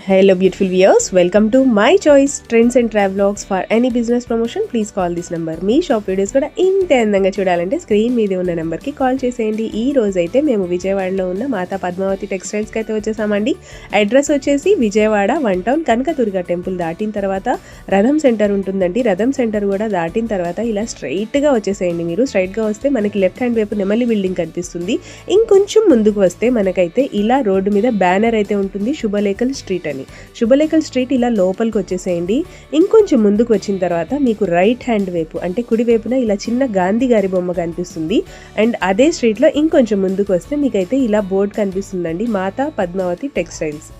Hello beautiful viewers, welcome to my choice trends and travelogues. For any business promotion please call this number. Me shop videos కూడా ఇంత అందంగా చూడాలంటే screen మీద ఉన్న నెంబర్కి call చేసేయండి. ఈ రోజు అయితే మేము విజయవాడలో ఉన్న మాతా పద్మావతి టెక్స్టైల్స్కి అయితే వచ్చేసామండి. అడ్రస్ వచ్చేసి విజయవాడ 1 టౌన్ కనకదుర్గ టెంపుల్ దాటిన తర్వాత రథం సెంటర్ ఉంటుందండి. రథం సెంటర్ కూడా దాటిన తర్వాత ఇలా స్ట్రైట్గా వచ్చేసేయండి. మీరు స్ట్రైట్గా వస్తే మనకి లెఫ్ట్ హ్యాండ్ వైపు నెమలి బిల్డింగ్ కనిపిస్తుంది. ఇంకొంచెం ముందుకు వస్తే మనకైతే ఇలా రోడ్డు మీద బ్యానర్ అయితే ఉంటుంది, శుభలేఖల్ స్ట్రీట్ అని. శుభలేఖల్ స్ట్రీట్ ఇలా లోపలికి వచ్చేసేయండి. ఇంకొంచెం ముందుకు వచ్చిన తర్వాత మీకు రైట్ హ్యాండ్ వైపు అంటే కుడి వైపున ఇలా చిన్న గాంధీ గారి బొమ్మ కనిపిస్తుంది. అండ్ అదే స్ట్రీట్లో ఇంకొంచెం ముందుకు వస్తే మీకైతే ఇలా బోర్డు కనిపిస్తుందండి, మాతా పద్మావతి టెక్స్టైల్స్.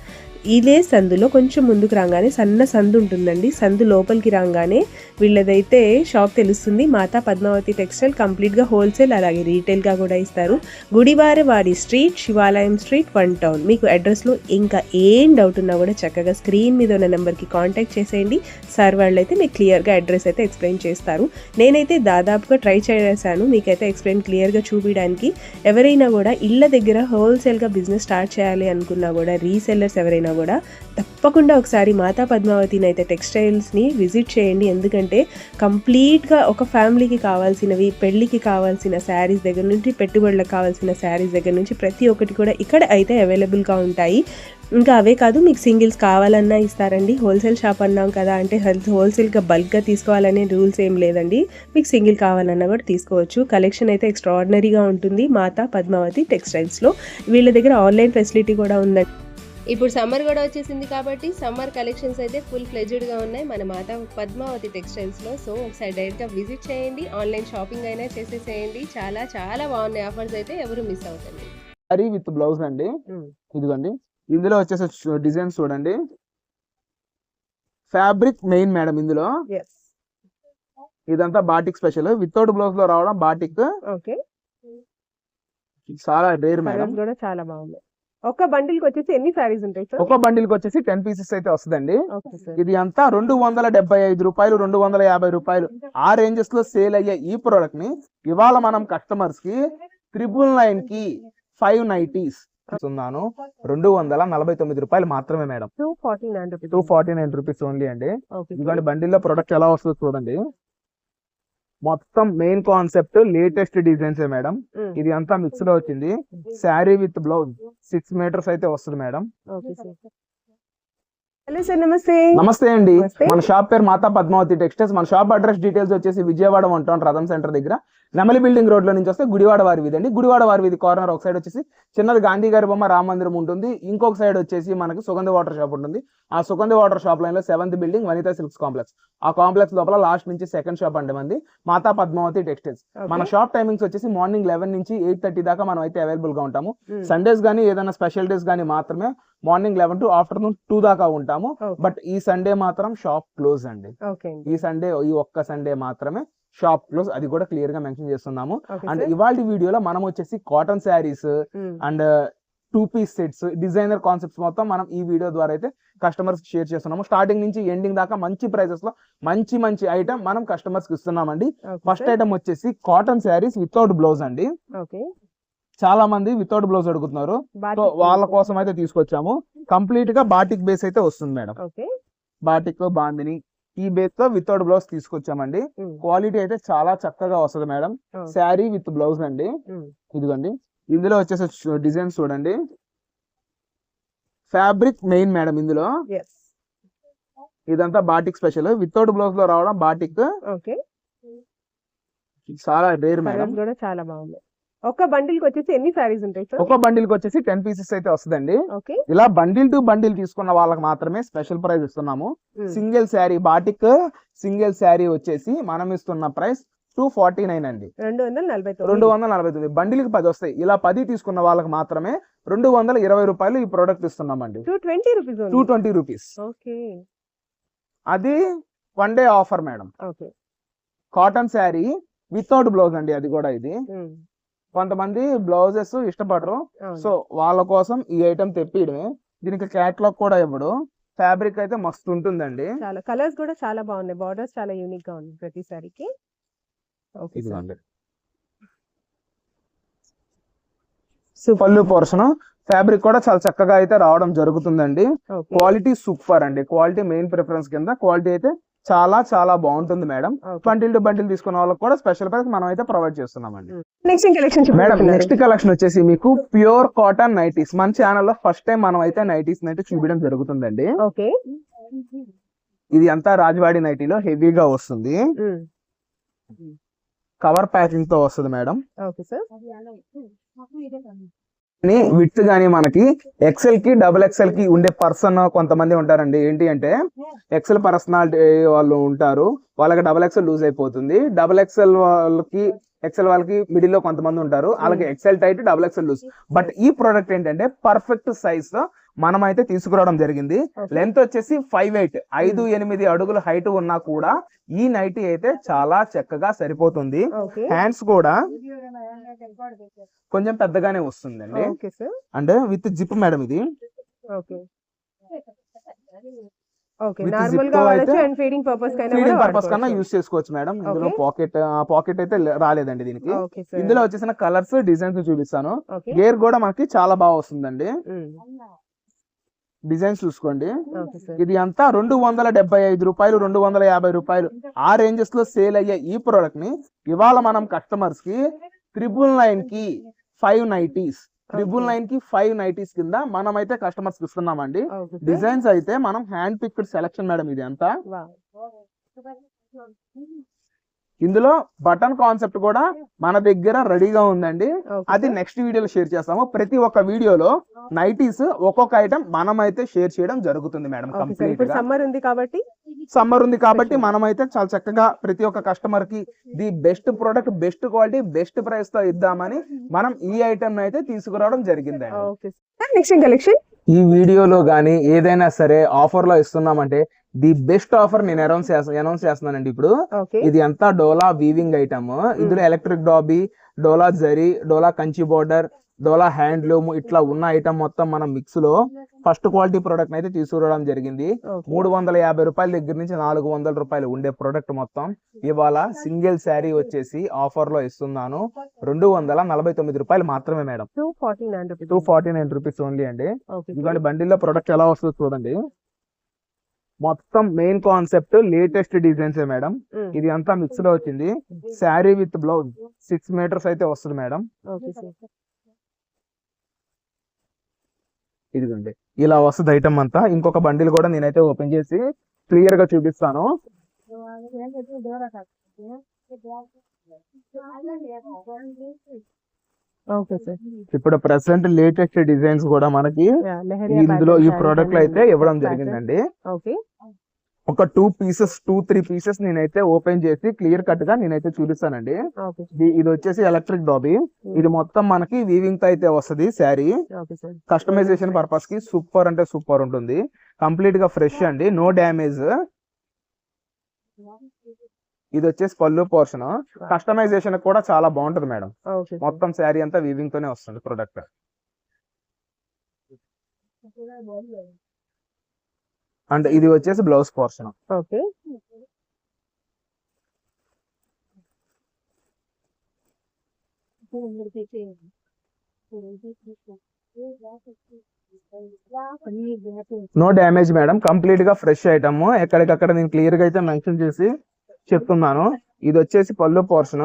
ఇదే సందులో కొంచెం ముందుకు రాగానే సన్న సందు ఉంటుందండి. సందు లోపలికి రాగానే వీళ్ళదైతే షాప్ తెలుస్తుంది, మాతా పద్మావతి టెక్స్టైల్. కంప్లీట్గా హోల్సేల్ అలాగే రీటైల్గా కూడా ఇస్తారు. గుడివారవాడి స్ట్రీట్, శివాలయం స్ట్రీట్, 1 టౌన్. మీకు అడ్రస్లో ఇంకా ఏం డౌట్ ఉన్నా కూడా చక్కగా స్క్రీన్ మీద ఉన్న నెంబర్కి కాంటాక్ట్ చేసేయండి. సార్ వాళ్ళు అయితే మీకు క్లియర్గా అడ్రస్ అయితే ఎక్స్ప్లెయిన్ చేస్తారు. నేనైతే దాదాపుగా ట్రై చేశాను మీకైతే ఎక్స్ప్లెయిన్ క్లియర్గా చూపించడానికి. ఎవరైనా కూడా ఇళ్ళ దగ్గర హోల్సేల్గా బిజినెస్ స్టార్ట్ చేయాలి అనుకున్నా కూడా, రీసెల్లర్స్ ఎవరైనా కూడా తప్పకుండా ఒకసారి మాతా పద్మావతిని అయితే టెక్స్టైల్స్ని విజిట్ చేయండి. ఎందుకంటే కంప్లీట్గా ఒక ఫ్యామిలీకి కావాల్సినవి, పెళ్ళికి కావాల్సిన శారీస్ దగ్గర నుంచి, పెట్టుబడులకు కావాల్సిన శారీస్ దగ్గర నుంచి ప్రతి ఒక్కటి కూడా ఇక్కడ అయితే అవైలబుల్గా ఉంటాయి. ఇంకా అవే కాదు, మీకు సింగిల్స్ కావాలన్నా ఇస్తారండి. హోల్సేల్ షాప్ అన్నాం కదా, అంటే హోల్సేల్గా బల్క్గా తీసుకోవాలనే రూల్స్ ఏం లేదండి. మీకు సింగిల్ కావాలన్నా కూడా తీసుకోవచ్చు. కలెక్షన్ అయితే ఎక్స్ట్రాడినరీగా ఉంటుంది మాతా పద్మావతి టెక్స్టైల్స్లో. వీళ్ళ దగ్గర ఆన్లైన్ ఫెసిలిటీ కూడా ఉందండి. ఇప్పుడు సమ్మర్ కూడా వచ్చేసింది కాబట్టి సమ్మర్ కలెక్షన్స్ అయితే ఫుల్ ఫ్లెజ్డ్గా ఉన్నాయి మన మాతా పద్మావతి టెక్స్టైల్స్లో. సో ఒకసారి డైరెక్ట్గా విజిట్ చేయండి, ఆన్లైన్ షాపింగ్ అయినా చేసేసేయండి. చాలా చాలా బాగున్నాయి ఆఫర్స్, అయితే ఎవరు మిస్ అవుతుంది. సారీ విత్ బ్లౌజ్ అండి. ఇదిగోండి, ఇందులో వచ్చేసి డిజైన్స్ చూడండి. ఫ్యాబ్రిక్ మెయిన్ మేడం ఇందులో. ఇదంతా బాటిక్ స్పెషల్, వితౌట్ బ్లౌజ్ లో రావడం బాటిక్. ఓకే, చాలా రేర్ మేడం. కూడా చాలా బాగుంది. ఒక బండిల్ కి వచ్చేసి ఎన్ని సారీస్ ఉంటాయి సార్? ఒక బండిల్ కి వచ్చేసి 10 పీసెస్ అయితే వస్తుందండి. ఇది అంతా 275 రూపాయలు, 250 రూపాయలు ఆ రేంజెస్ లో సేల్ అయ్యే ఈ ప్రోడక్ట్ ని ఇవాళ మనం కస్టమర్స్ కి 999 కి 5 నైటీస్ ఇస్తున్నాను. 249 రూపాయలు మాత్రమే మేడం. 249 రూపీస్ ఓన్లీ అండి. ఇదిగోండి బండిల్లో ప్రొడక్ట్ ఎలా వస్తుందో చూడండి. మొత్తం main concept latest designs madam. ఇది అంతా మిక్స్ లో వచ్చింది. శారీ విత్ బ్లౌజ్ 6 మీటర్స్ అయితే వస్తుంది మేడం. హలో సార్, నమస్తే. నమస్తే అండి. మన షాప్ పేరు మాతా పద్మావతి టెక్స్టైల్స్. మన షాప్ అడ్రస్ డీటెయిల్స్ వచ్చేసి విజయవాడ 1 టౌన్ రథం సెంటర్ దగ్గర నెమలి బిల్డింగ్ రోడ్ లో నుంచి వస్తే గుడివాడ వారి వీధి అండి. గుడివాడ వారి వీధి కార్నర్ ఒక సైడ్ వచ్చేసి చిన్నది గాంధీ గారి బొమ్మ రామ మందిరం ఉంటుంది. ఇంకొక సైడ్ వచ్చేసి మనకి సుగంధ వాటర్ షాప్ ఉంటుంది. ఆ సుగంధ వాటర్ షాప్ లైన్ లో 7th building Vanitha silks complex. ఆ కాంప్లెక్స్ లోపల లాస్ట్ నుంచి 2nd షాప్ అండి మంది మాతా పద్మావతి టెక్స్టైల్స్. మన షాప్ టైమింగ్స్ వచ్చేసి మార్నింగ్ 11 నుంచి 8:30 దాకా మనం అయితే అవైలబుల్ గా ఉంటాము. సండేస్ గానీ ఏదైనా స్పెషల్ డేస్ గానీ మాత్రమే మార్నింగ్ 11 to ఆఫ్టర్నూన్ 2 దాకా ఉంటాము. బట్ ఈ సండే మాత్రం షాప్ క్లోజ్ అండి. ఈ సండే, ఈ ఒక్క సండే మాత్రమే షాప్ క్లోజ్. అది కూడా క్లియర్ గా మెన్షన్ చేస్తున్నాము. అండ్ ఇవాళ వీడియోలో మనం వచ్చేసి cotton saris and 2 piece sets, designer concepts మొత్తం మనం ఈ వీడియో ద్వారా అయితే కస్టమర్స్ షేర్ చేస్తున్నాము. స్టార్టింగ్ నుంచి ఎండింగ్ దాకా మంచి ప్రైసెస్ లో మంచి మంచి ఐటమ్ మనం కస్టమర్స్ కి ఇస్తున్నామండి. ఫస్ట్ ఐటమ్ వచ్చేసి కాటన్ శారీస్ వితౌట్ బ్లౌజ్ అండి. చాలా మంది వితౌట్ బ్లౌజ్ అడుగుతున్నారు, సో వాళ్ళ కోసం అయితే తీసుకొచ్చాము. కంప్లీట్ గా బాటిక్ బేస్ అయితే వస్తుంది మేడం. బాటిక్ బాందిని ఈ బేస్ తో వితౌట్ బ్లౌజ్ తీసుకొచ్చామండి. క్వాలిటీ అయితే చాలా చక్కగా వస్తుంది మేడం. శారీ విత్ బ్లౌజ్ అండి. ఇదిగోండి, ఇందులో వచ్చేసి డిజైన్స్ చూడండి. ఫ్యాబ్రిక్ మెయిన్ మేడం ఇందులో. ఇదంతా బాటిక్ స్పెషల్, వితౌట్ బ్లౌజ్ లో రావడం బాటిక్. చాలా రేర్ మేడం. కూడా చాలా బాగుంది. ఒక బండిల్ కి వచ్చేసి ఎన్ని సారీస్ ఉంటాయి సార్? ఒక బండిల్ కి వచ్చేసి 10 పీసెస్ అయితే వస్తుందండి. ఇలా బండిల్ టు బండిల్ తీసుకున్న వాళ్ళకి మాత్రమే స్పెషల్ ప్రైస్ ఇస్తున్నాము. Single sari batik single sari వచ్చేసి మనం ఇస్తున్న ప్రైస్ 249 అండి. 249. బండిల్ కి 10 వస్తాయి. ఇలా 10 తీసుకున్న వాళ్ళకి మాత్రమే 220 రూపాయలు ఈ ప్రోడక్ట్ ఇస్తున్నామండి. 220 రూపీస్. అది 1 day offer madam. Cotton sari without blouse అండి. అది కూడా ఇది కొంతమంది బ్లౌజెస్ ఇష్టపడరు, సో వాళ్ళ కోసం ఈ ఐటమ్ తెప్పియడమే. దీనికి క్యాట్లాగ్ కూడా ఇవ్వడు. ఫ్యాబ్రిక్ అయితే మస్తు ఉంటుందండి. చాలా కలర్స్ కూడా చాలా బాగున్నాయి. బార్డర్స్ చాలా యూనిక్ గా ఉంది ప్రతి సారీకి. పళ్ళు పోర్షన్. ఫ్యాబ్రిక్ కూడా చాలా చక్కగా అయితే రావడం జరుగుతుందండి. క్వాలిటీ సూపర్ అండి. క్వాలిటీ మెయిన్ ప్రిఫరెన్స్ కింద క్వాలిటీ అయితే చాలా చాలా బాగుంటుంది మేడం. బండిల్ టు బండిల్ తీసుకున్న వాళ్ళకి కూడా స్పెషల్ ప్రైస్ మనం అయితే ప్రొవైడ్ చేస్తున్నామండి. మేడం నెక్స్ట్ కలెక్షన్ వచ్చేసి మీకు ప్యూర్ కాటన్ నైటీస్. మన ఛానల్లో ఫస్ట్ టైం మనం అయితే నైటీస్ అయితే చూపించడం జరుగుతుందండి. ఇది అంతా రాజవాడి నైటీలో హెవీగా వస్తుంది. కవర్ ప్యాకింగ్ తో వస్తుంది మేడం. విత్ గానీ మనకి ఎక్సెల్ కి డబుల్ ఎక్సెల్ కి ఉండే పర్సన్ కొంతమంది ఉంటారండి. ఏంటి అంటే ఎక్సెల్ పర్సనాలిటీ వాళ్ళు ఉంటారు, వాళ్ళకి డబుల్ ఎక్సెల్ లూజ్ అయిపోతుంది. డబుల్ ఎక్సెల్ వాళ్ళకి మిడిల్ లో కొంతమంది ఉంటారు, అలాగే XL tight double XL loose. But ఈ ప్రోడక్ట్ ఏంటంటే పర్ఫెక్ట్ సైజ్ తో మనం అయితే తీసుకురావడం జరిగింది. లెంత్ వచ్చేసి 5'8" అడుగుల హైట్ ఉన్నా కూడా ఈ నైటీ అయితే చాలా చక్కగా సరిపోతుంది. హ్యాండ్స్ కూడా కొంచెం పెద్దగానే వస్తుందండి. అంటే విత్ జిప్ మేడం ఇది. ఫీడింగ్ పర్పస్ కన్నా యూస్ చేసుకోవచ్చు మేడం. ఇందులో పాకెట్ అయితే రాలేదండి దీనికి. ఇందులో వచ్చేసిన కలర్స్ డిజైన్స్ చూపిస్తాను. గేర్ కూడా మనకి చాలా బాగా వస్తుందండి. డిజైన్స్ చూసుకోండి. ఇది అంతా 275 రూపాయలు, 250 రూపాయలు ఆ రేంజెస్ లో సేల్ అయ్యే ఈ ప్రోడక్ట్ ని ఇవాళ మనం కస్టమర్స్ కి 999 కి 5 నైటీస్, 999 కి 5 నైటీస్ కింద మనం అయితే కస్టమర్స్ ఇస్తున్నామండి. డిజైన్స్ అయితే మనం హ్యాండ్ పిక్డ్ సెలెక్షన్ మేడం. ఇది అంతా ఇందులో బటన్ కాన్సెప్ట్ కూడా మన దగ్గర రెడీగా ఉందండి. అది నెక్స్ట్ వీడియోలో షేర్ చేస్తాము. ప్రతి ఒక్క వీడియోలో నైటీస్ ఒక్కొక్క ఐటమ్ మనం అయితే షేర్ చేయడం జరుగుతుంది మేడం. కంప్లీట్ గా సమ్మర్ ఉంది కాబట్టి మనం అయితే చాలా చక్కగా ప్రతి ఒక్క కస్టమర్ కి the best product, best quality, best price తో ఇద్దామని మనం ఈ ఐటమ్ అయితే తీసుకురావడం జరిగిందండి. ఈ వీడియోలో గానీ ఏదైనా సరే ఆఫర్ లో ఇస్తున్నామంటే ది బెస్ట్ ఆఫర్ నేను అనౌన్స్ చేస్తున్నానండి. ఇప్పుడు ఇది అంతా డోలా వీవింగ్ ఐటమ్. ఇందులో ఎలక్ట్రిక్ డాబీ, డోలా జరీ, డోలా కంచి బోర్డర్, డోలా హ్యాండ్లూమ్ ఇట్లా ఉన్న ఐటమ్ మొత్తం మనం మిక్స్ లో ఫస్ట్ క్వాలిటీ ప్రోడక్ట్ అయితే తీసుకురావడం జరిగింది. 350 రూపాయల దగ్గర నుంచి 400 రూపాయలు ఉండే ప్రోడక్ట్ మొత్తం ఇవాళ సింగిల్ శారీ వచ్చేసి ఆఫర్ లో ఇస్తున్నాను 249 రూపాయలు మాత్రమే మేడం. 249 రూపీస్ ఓన్లీ అండి. ఇదిగోండి బండిల్లో ప్రోడక్ట్ ఎలా వస్తుందో చూడండి. మొత్తం main concept latest designs madam. ఇది అంతా మిక్స్ లో వచ్చింది. శారీ విత్ బ్లౌజ్ 6 మీటర్స్ అయితే వస్తుంది మేడం. ఇదిగోండి ఇలా వస్తుంది ఐటమ్ అంతా. ఇంకొక బండిల్ కూడా నేనైతే ఓపెన్ చేసి క్లియర్ గా చూపిస్తాను. ఇప్పుడు ప్రెసెంట్ లేటెస్ట్ డిజైన్స్ కూడా మనకి ఇందులో ఈ ప్రోడక్ట్ లో అయితే ఇవ్వడం జరిగిందండి. ఒక 2-3 పీసెస్ నేనైతే ఓపెన్ చేసి క్లియర్ కట్ గా నేనైతే చూపిస్తానండి. ఇది వచ్చేసి ఎలక్ట్రిక్ డాబీ. ఇది మొత్తం మనకి వీవింగ్ తో అయితే వస్తుంది శారీ. కస్టమైజేషన్ పర్పస్ కి సూపర్ అంటే సూపర్ ఉంటుంది. కంప్లీట్ గా ఫ్రెష్ అండి, నో డ్యామేజ్. ఇది వచ్చేసి పళ్ళు పోర్షన్. కస్టమైజేషన్ కూడా చాలా బాగుంటది మేడం. మొత్తం శారీ అంతా వీవింగ్ తోనే వస్తుంది ప్రొడక్ట్. అండ్ ఇది వచ్చేసి blouse portion. No damage madam, complete గా ఫ్రెష్ ఐటమ్. ఎక్కడికక్కడ నేను క్లియర్ గా అయితే మెన్షన్ చేసి చెప్తున్నాను. ఇది వచ్చేసి పళ్ళు పోర్షన్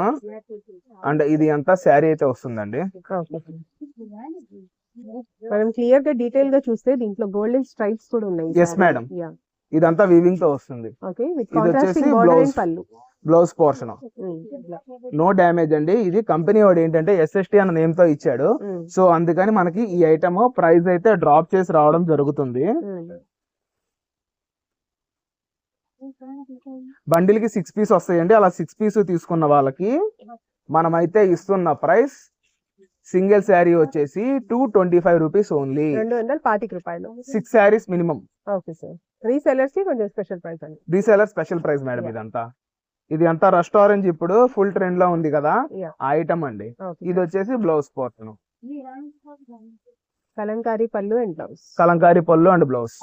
అండ్ ఇది అంతా శారీ అయితే వస్తుందండి. మనం క్లియర్ గా డీటెయిల్ గా చూస్తే దీంట్లో గోల్డెన్ స్ట్రైప్స్ కూడా ఉన్నాయి. ఎస్ మేడం, ఇదంతా వీవింగ్ తో వస్తుంది. ఇది వచ్చేసి బ్లౌజ్ పోర్షన్. నో డ్యామేజ్ అండి. ఇది కంపెనీ వాడు ఏంటంటే SST అన్న నేమ్ తో ఇచ్చాడు. సో అందుకని మనకి ఈ ఐటమ్ ప్రైస్ అయితే డ్రాప్ చేసి రావడం జరుగుతుంది. బండిల్ కి 6 పీస్ వస్తాయండి. అలా 6 పీస్ తీసుకున్న వాళ్ళకి మనమైతే ఇస్తున్న ప్రైస్ సింగిల్ శారీ వచ్చేసి 225 రూపీస్ ఓన్లీ. 225 రూపాయలు. 6 శారీస్ మినిమం. రీసెలర్స్ కి కొంచెం స్పెషల్ ప్రైస్ అండి. Reseller special price madam. ఇదంతా ఇది అంతా రెస్టారెంట్ ఇప్పుడు ఫుల్ ట్రెండ్ లో ఉంది కదా, ఆ ఐటమ్ అండి. ఇది వచ్చేసి బ్లౌజ్ పోర్షన్. కలంకారీ పళ్ళు అండ్ బ్లౌజ్. కలంకారీ పళ్ళు అండ్ బ్లౌజ్.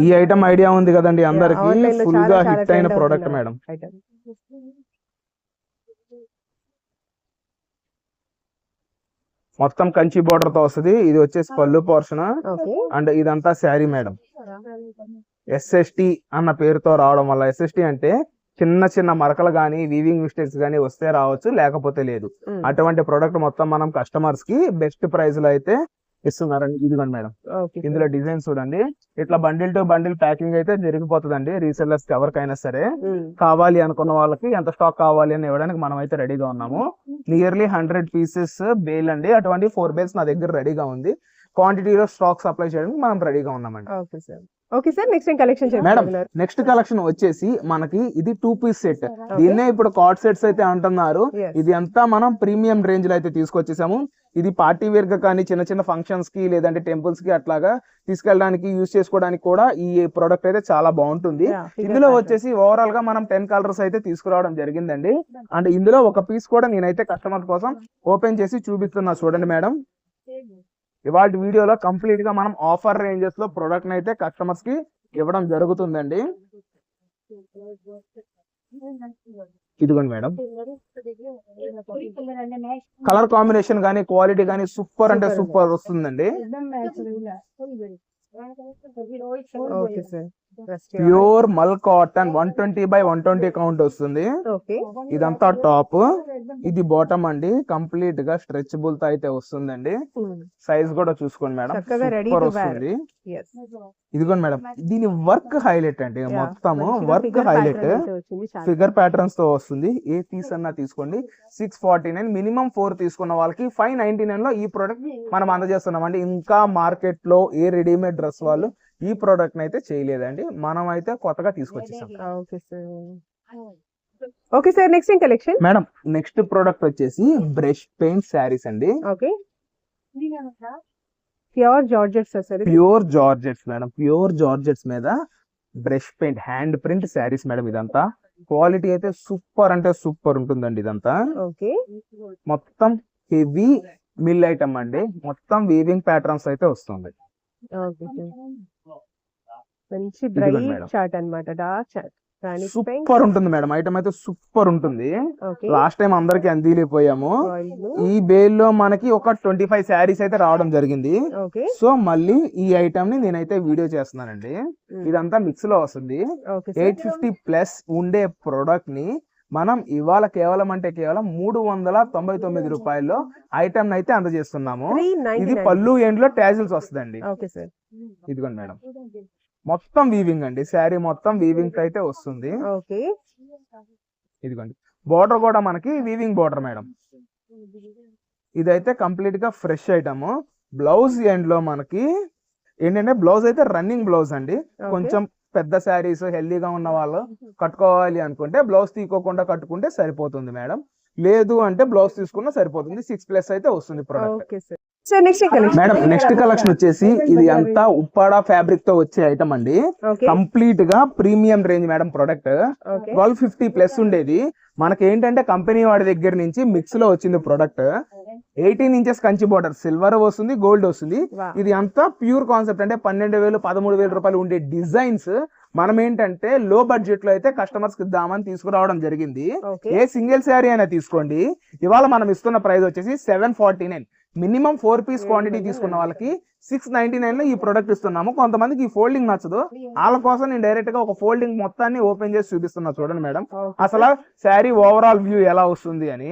ఈ ఐటమ్ ఐడియా ఉంది కదండి అందరికి, ఆన్లైన్ లో ఫుల్ చాలా గా చాలా హిట్ అయిన trend ప్రోడక్ట్ అవుతున్న మేడం. item. మొత్తం కంచి బోర్డర్ తో వస్తుంది. ఇది వచ్చేసి పళ్ళు పోర్షన్ ఓకే అండ్ ఇదంతా శారీ మేడం. SST అన్న పేరుతో రావడం వల్ల, SST అంటే చిన్న చిన్న మరకలు కానీ వీవింగ్ మిస్టేక్స్ కానీ వస్తే రావచ్చు, లేకపోతే లేదు. అటువంటి ప్రోడక్ట్ మొత్తం మనం కస్టమర్స్ కి బెస్ట్ ప్రైస్ లో అయితే ఇస్తున్నారండి. ఇదిగోండి మేడం, ఓకే ఇందులో డిజైన్ చూడండి. ఇట్లా బండిల్ టు బండిల్ ప్యాకింగ్ అయితే జరిగిపోతుందండి. రీసెల్లర్స్ కి ఎవరికైనా సరే కావాలి అనుకున్న వాళ్ళకి ఎంత స్టాక్ కావాలి అని ఇవ్వడానికి మనం అయితే రెడీగా ఉన్నాము. నియర్లీ 100 పీసెస్ బేల్ అండి. అటువంటి 4 బేల్స్ నా దగ్గర రెడీగా ఉంది. క్వాంటిటీలో స్టాక్ సప్లై చేయడానికి మనం రెడీగా ఉన్నామండి. Okay sir. Okay sir, next ఏం కలెక్షన్ మేడం చెప్తున్నారు? నెక్స్ట్ కలెక్షన్ వచ్చేసి మనకి ఇది 2 పీస్ సెట్. దీన్నే ఇప్పుడు కార్డ్ సెట్స్ అయితే అంటున్నారు. Yes. ఇది అంతా మనం ప్రీమియం రేంజ్ లో అయితే తీసుకొచ్చేసాము. ఇది పార్టీ వేర్ గా కానీ చిన్న చిన్న ఫంక్షన్స్ కి లేదంటే టెంపుల్స్ కి అట్లాగా తీసుకెళ్ళడానికి యూజ్ చేసుకోవడానికి కూడా ఈ ప్రోడక్ట్ అయితే చాలా బాగుంటుంది. Yeah, figure ఇందులో pattern. వచ్చేసి ఓవరాల్ గా మనం 10 కలర్స్ అయితే తీసుకురావడం జరిగిందండి. అండ్ ఇందులో ఒక పీస్ కూడా నేనైతే కస్టమర్ కోసం ఓపెన్ చేసి చూపిస్తున్నా చూడండి మేడం. ఇవాళ వీడియోలో కంప్లీట్ గా మనం ఆఫర్ రేంజెస్ లో ప్రొడక్ట్ అయితే కస్టమర్స్ కి ఇవ్వడం జరుగుతుందండి. ఇదిగోండి మేడం, కలర్ కాంబినేషన్ గానీ క్వాలిటీ గానీ సూపర్ అంటే సూపర్ వస్తుందండి. Okay sir. ప్యూర్ మల్ కాటన్ 120x120 కౌంట్ వస్తుంది. ఓకే ఇదంతా టాప్, ఇది బాటమ్ అండి. కంప్లీట్ గా స్ట్రెచబుల్ తో అయితే వస్తుందండి. సైజ్ కూడా చూసుకోండి మేడం, చక్కగా ready సూపర్ to wear. వస్తుంది. yes. ఇదిగోండి మేడం, దీని వర్క్ హైలైట్ అండి. Yeah, మొత్తము మంచిగా వర్క్ figure హైలైట్, pattern అయితే వచ్చింది. చాలా ఫిగర్ ప్యాటర్న్స్ తో వస్తుంది. ఏ పీస్ అన్నా తీసుకోండి 649, మినిమం 4 తీసుకున్న వాళ్ళకి 599 లో ఈ ప్రోడక్ట్ మనం అందజేస్తున్నాం అండి. ఇంకా మార్కెట్ లో ఏ రెడీమేడ్ డ్రెస్ వాళ్ళు ఈ ప్రోడక్ట్ అయితే చేయలేదండి. మనం అయితే కొత్తగా తీసుకొచ్చేసాం. Okay sir. Okay sir, next ఏం కలెక్షన్? మేడం నెక్స్ట్ ప్రోడక్ట్ వచ్చేసి బ్రష్ పెయింట్ శారీస్ అండి. Okay, pure georgettes sir. Pure georgettes madam, pure georgettes మీద brush paint hand print saris madam. ఇదంతా క్వాలిటీ అయితే సూపర్ అంటే సూపర్ ఉంటుందండి. ఇదంతా ఓకే మొత్తం హెవీ మిల్ ఐటమ్ అండి. మొత్తం వీవింగ్ ప్యాటర్న్స్ అయితే వస్తుంది. Okay sir. మంచి ఇదిగోండి బ్రైట్ మేడం. చార్ట్ అన్నమాట, డార్క్ చార్ట్. రాణి పింక్. సూపర్ ఉంటుంది మేడం, ఐటమ్ అయితే సూపర్ ఉంటుంది. ఓకే, లాస్ట్ టైం అందరికి అందిలేపోయాము. Royal blue. ఈ బేల్ లో మనకి ఒక 25 శారీస్ అయితే రావడం జరిగింది. ఓకే సో మళ్ళీ ఈ ఐటమ్ ని నేనైతే వీడియో చేస్తున్నానండి. ఇదంతా మిక్స్ లో వస్తుంది. Okay sir. 850 ప్లస్ ఉండే ప్రొడక్ట్ ని మనం ఇవాళ కేవలం 399 రూపాయల్లో ఐటమ్ అయితే అందజేస్తున్నాము. ఇది 399. పళ్ళు ఎండ్ లో ట్యాజిల్స్ వస్తుందండి. Okay sir. ఇదిగోండి మేడం, మొత్తం వీవింగ్ అండి. శారీ మొత్తం వీవింగ్ అయితే వస్తుంది. ఓకే ఇదిగోండి, బోర్డర్ కూడా మనకి వీవింగ్ బోర్డర్ మేడం. ఇదైతే కంప్లీట్ గా ఫ్రెష్ ఐటమ్. బ్లౌజ్ ఎండ్ లో మనకి ఏంటంటే బ్లౌజ్ అయితే రన్నింగ్ బ్లౌజ్ అండి. Okay. కొంచెం పెద్ద శారీస్ హెల్దీగా ఉన్న వాళ్ళు కట్టుకోవాలి అనుకుంటే బ్లౌజ్ తీసుకోకుండా కట్టుకుంటే సరిపోతుంది మేడం. లేదు అంటే బ్లౌజ్ తీసుకున్నా సరిపోతుంది. 6+ అయితే వస్తుంది product. Okay sir. Sir next collection? Madam next collection వచ్చేసి ఇది అంతా ఉప్పాడ ఫ్యాబ్రిక్ తో వచ్చే ఐటమ్ అండి. ఓకే కంప్లీట్ గా premium range madam product. Okay 1250 plus ఉండేది. మనకి ఏంటంటే కంపెనీ వాడి దగ్గర నుంచి మిక్స్ లో వచ్చింది product. 18 inches Kanchi border, silver వస్తుంది, గోల్డ్ వస్తుంది. Wow. ఇది అంతా ప్యూర్ కాన్సెప్ట్ అంటే 12,000 13,000 రూపాయలు ఉండే డిజైన్స్ మనం ఏంటంటే లో బడ్జెట్ లో అయితే కస్టమర్స్ కి ఇద్దామని తీసుకురావడం జరిగింది. ఓకే ఏ సింగిల్ శారీ అయినా తీసుకోండి. ఇవాళ మనం ఇస్తున్న ప్రైస్ వచ్చేసి 749. మినిమం 4 పీస్ క్వాంటిటీ తీసుకున్న వాళ్ళకి 699 లో ఈ ప్రొడక్ట్ ఇస్తున్నాము. కొంతమందికి ఈ ఫోల్డింగ్ నచ్చదు, వాళ్ళ కోసం నేను డైరెక్ట్ గా ఒక ఫోల్డింగ్ మొత్తాన్ని ఓపెన్ చేసి చూపిస్తున్నా చూడండి మేడం. అసలు శారీ ఓవరాల్ వ్యూ ఎలా వస్తుంది అని.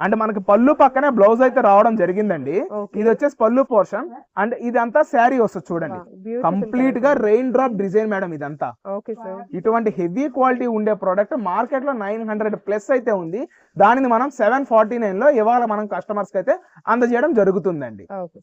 అండ్ మనకి పళ్ళు పక్కనే బ్లౌజ్ అయితే రావడం జరిగిందండి. Okay. ఇది వచ్చేసి పళ్ళు పోర్షన్ అండ్ ఇదంతా శారీ వస్తుంది చూడండి. కంప్లీట్ గా రెయిన్ డ్రాప్ డిజైన్ మేడం ఇదంతా. Okay sir. ఇటువంటి హెవీ క్వాలిటీ ఉండే ప్రోడక్ట్ మార్కెట్ లో 900 ప్లస్ అయితే ఉంది. దానిని మనం 749 లో ఇవాళ మనం కస్టమర్స్ కి అయితే అందజేయడం జరుగుతుందండి. ఓకే